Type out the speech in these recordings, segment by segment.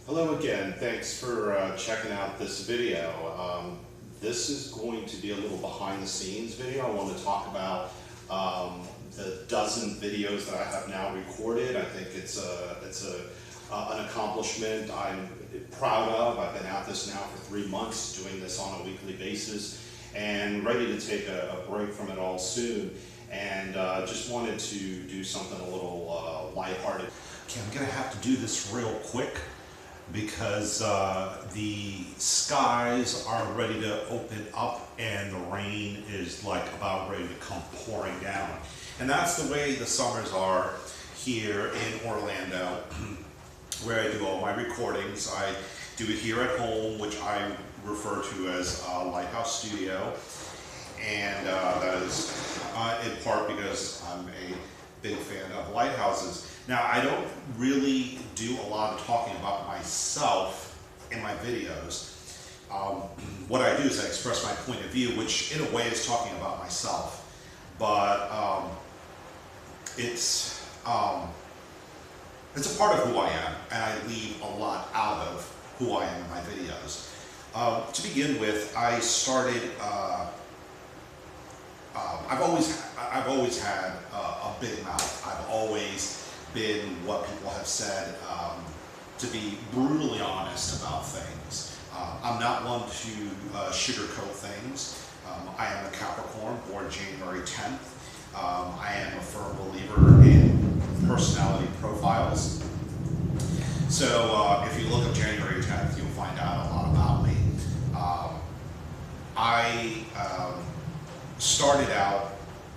Hello again. Thanks for checking out this video. This is going to be a little behind the scenes video. I want to talk about the dozen videos that I have now recorded. I think it's an accomplishment I'm proud of. I've been at this now for 3 months, doing this on a weekly basis, and ready to take a break from it all soon. And just wanted to do something a little lighthearted. Okay, I'm gonna have to do this real quick because the skies are ready to open up and the rain is like about ready to come pouring down. And that's the way the summers are here in Orlando, where I do all my recordings. I do it here at home, which I refer to as a Lighthouse Studio. And that is in part because I'm a big fan of lighthouses. Now, I don't really do a lot of talking about myself in my videos. What I do is I express my point of view, which in a way is talking about myself. But it's a part of who I am, and I leave a lot out of who I am in my videos. To begin with, I started. I've always had a big mouth. I've always been what people have said to be brutally honest about things. I'm not one to sugarcoat things. I am a Capricorn, born January 10th. I am a firm believer in personality profiles. So if you look up January 10th, you'll find out a lot about me. I started out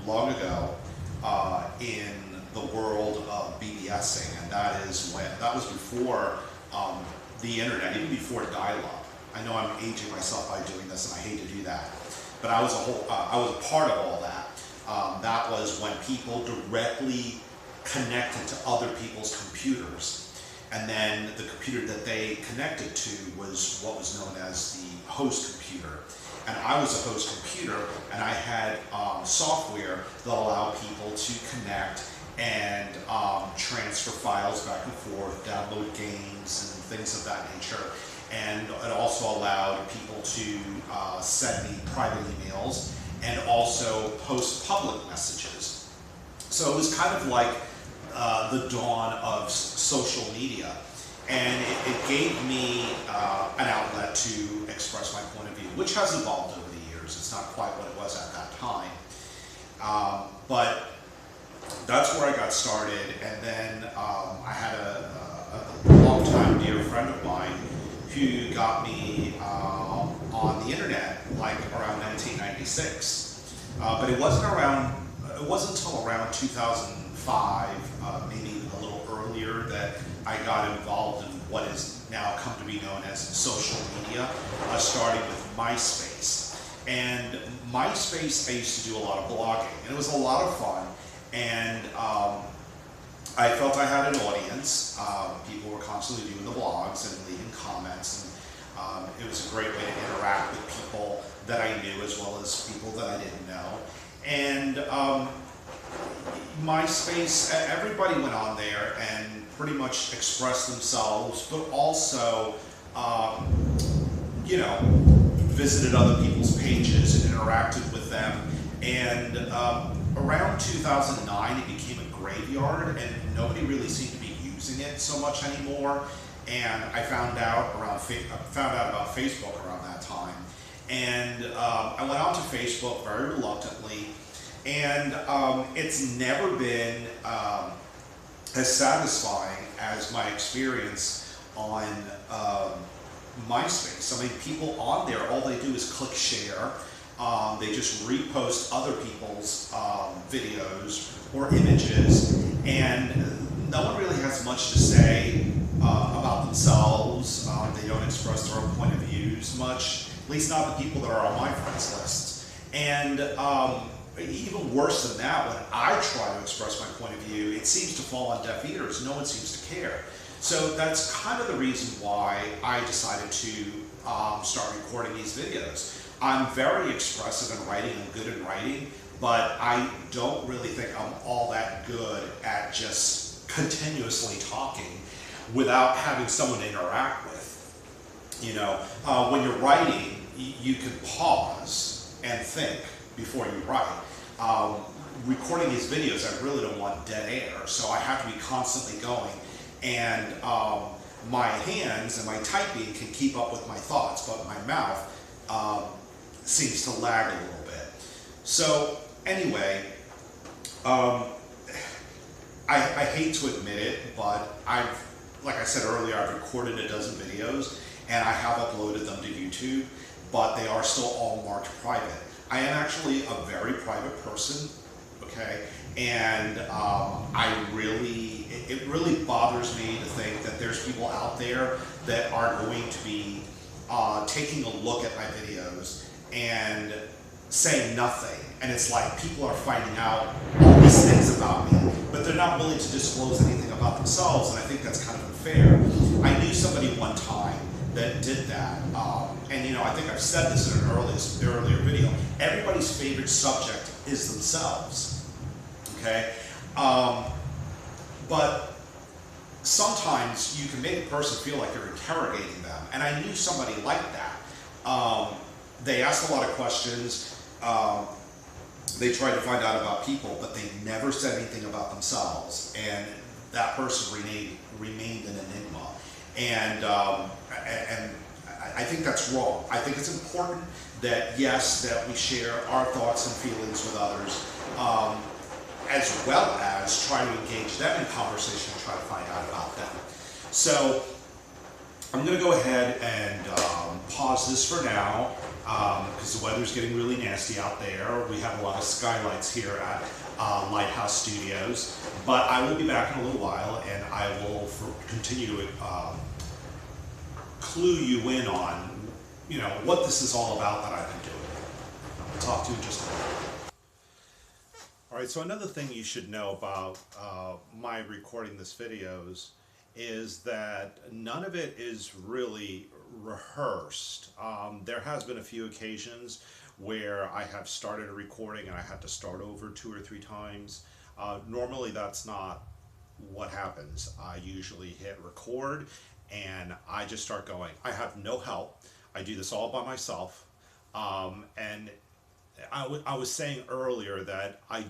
long ago in the world of BBSing, and that was before the internet, even before dial-up. I know I'm aging myself by doing this, and I hate to do that, but I was a part of all that. That was when people directly connected to other people's computers, and then the computer that they connected to was what was known as the host computer. And I was a host computer, and I had software that allowed people to connect and transfer files back and forth, download games and things of that nature. And it also allowed people to send me private emails and also post public messages. So it was kind of like the dawn of social media. And it gave me an outlet to express my point of view, which has evolved over the years. It's not quite what it was at that time. But that's where I got started. And then I had a longtime dear friend of mine who got me on the internet like around 1996. But it wasn't until around 2005, maybe a little earlier, that I got involved in what is now come to be known as social media, starting with MySpace. And MySpace, I used to do a lot of blogging, and it was a lot of fun. And I felt I had an audience. People were constantly doing the blogs and leaving comments, and it was a great way to interact with people that I knew as well as people that I didn't know. And MySpace, everybody went on there and pretty much expressed themselves, but also, visited other people's pages and interacted with them. And around 2009, it became a graveyard, and nobody really seemed to be using it so much anymore. And I found out about Facebook around that time, and I went onto Facebook very reluctantly. And it's never been as satisfying as my experience on MySpace. I mean, people on there, all they do is click share. They just repost other people's videos or images, and no one really has much to say about themselves. They don't express their own point of views much, at least not the people that are on my friends lists. And even worse than that, when I try to express my point of view, it seems to fall on deaf ears. No one seems to care. So that's kind of the reason why I decided to start recording these videos. I'm very expressive in writing, I'm good in writing, but I don't really think I'm all that good at just continuously talking. without having someone to interact with. You know, when you're writing, you can pause and think before you write. Recording these videos, I really don't want dead air, so I have to be constantly going. And my hands and my typing can keep up with my thoughts, but my mouth seems to lag a little bit. So anyway, I hate to admit it, but like I said earlier, I've recorded a dozen videos and I have uploaded them to YouTube, but they are still all marked private. I am actually a very private person, okay? And it really bothers me to think that there's people out there that are going to be taking a look at my videos and saying nothing. And it's like people are finding out all these things about me, but they're not willing to disclose anything about themselves, and I think that's kind of unfair. I knew somebody one time that did that, and you know, I think I've said this in an earlier video, everybody's favorite subject is themselves, okay? But sometimes you can make a person feel like you're interrogating them, and I knew somebody like that. They asked a lot of questions, they tried to find out about people, but they never said anything about themselves, and that person remained an enigma. And I think that's wrong. I think it's important that, yes, that we share our thoughts and feelings with others, as well as try to engage them in conversation and try to find out about them. So I'm going to go ahead and pause this for now, because the weather's getting really nasty out there. We have a lot of skylights here at Lighthouse Studios, but I will be back in a little while, and I will continue to clue you in on, you know, what this is all about that I've been doing. I'll talk to you in just a minute. All right, so another thing you should know about my recording these videos is that none of it is really rehearsed. There has been a few occasions where I have started a recording and I had to start over 2 or 3 times. Normally that's not what happens. I usually hit record and I just start going. I have no help. I do this all by myself. And I was saying earlier that I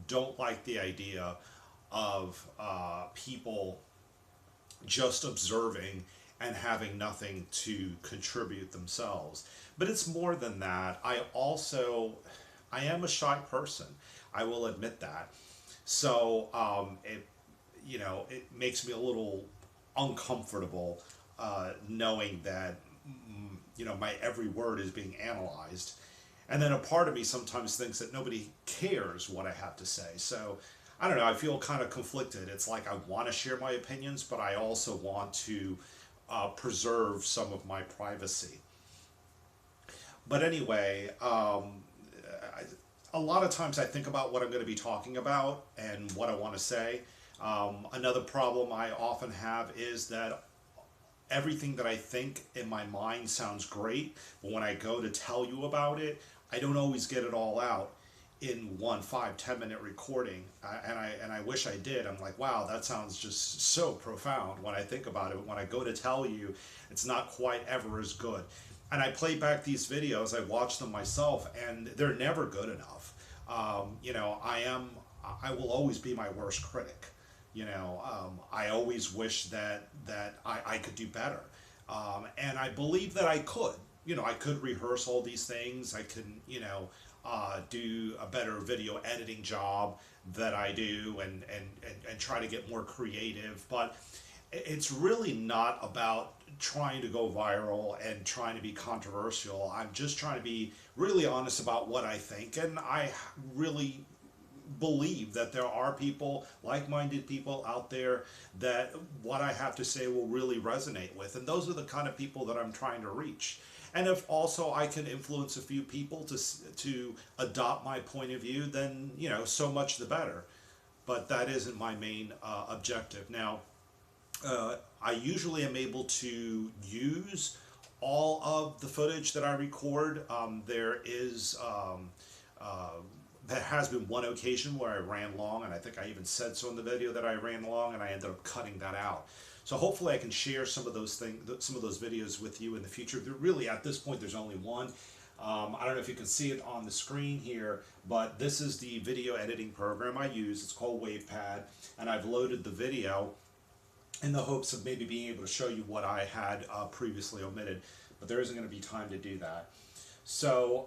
don't like the idea of people just observing and having nothing to contribute themselves. But it's more than that. I am a shy person. I will admit that. So it makes me a little uncomfortable knowing that my every word is being analyzed. And then a part of me sometimes thinks that nobody cares what I have to say. So I don't know, I feel kind of conflicted. It's like I want to share my opinions, but I also want to preserve some of my privacy. But anyway, a lot of times I think about what I'm going to be talking about and what I want to say. Another problem I often have is that everything that I think in my mind sounds great, but when I go to tell you about it, I don't always get it all out in 1 5-10 minute recording, and I wish I did. I'm like, wow, that sounds just so profound when I think about it. But when I go to tell you, it's not quite ever as good. And I play back these videos, I watch them myself, and they're never good enough. I will always be my worst critic. I always wish that I could do better, and I believe that I could. I could rehearse all these things. I can, do a better video editing job that I do, and try to get more creative. But it's really not about trying to go viral and trying to be controversial. I'm just trying to be really honest about what I think, and I really believe that there are people, like-minded people out there, that what I have to say will really resonate with, and those are the kind of people that I'm trying to reach. And if also I can influence a few people to adopt my point of view, then so much the better. But that isn't my main objective. Now, I usually am able to use all of the footage that I record. There has been one occasion where I ran long, and I think I even said so in the video that I ran long, and I ended up cutting that out. So hopefully I can share some of those things, some of those videos with you in the future. There really, at this point, there's only one. I don't know if you can see it on the screen here, but this is the video editing program I use. It's called WavePad, and I've loaded the video in the hopes of maybe being able to show you what I had previously omitted, but there isn't going to be time to do that. So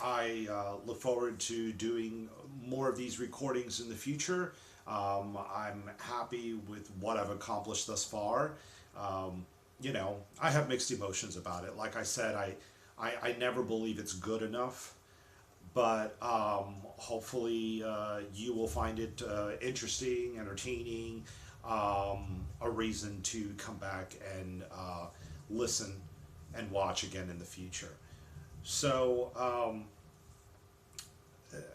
I look forward to doing more of these recordings in the future. I'm happy with what I've accomplished thus far. You know, I have mixed emotions about it. Like I said, I never believe it's good enough, but hopefully you will find it interesting, entertaining, a reason to come back and listen and watch again in the future. So,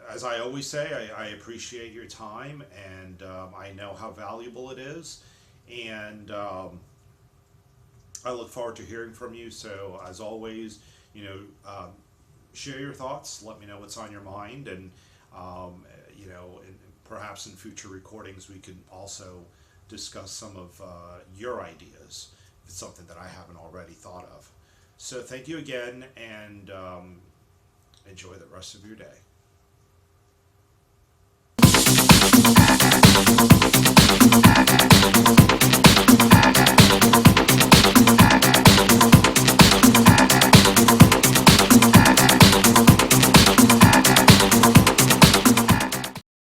as I always say, I appreciate your time, and I know how valuable it is, and I look forward to hearing from you. So, as always, you know, share your thoughts, let me know what's on your mind, and you know, perhaps in future recordings we can also discuss some of your ideas, if it's something that I haven't already thought of. So thank you again, and enjoy the rest of your day.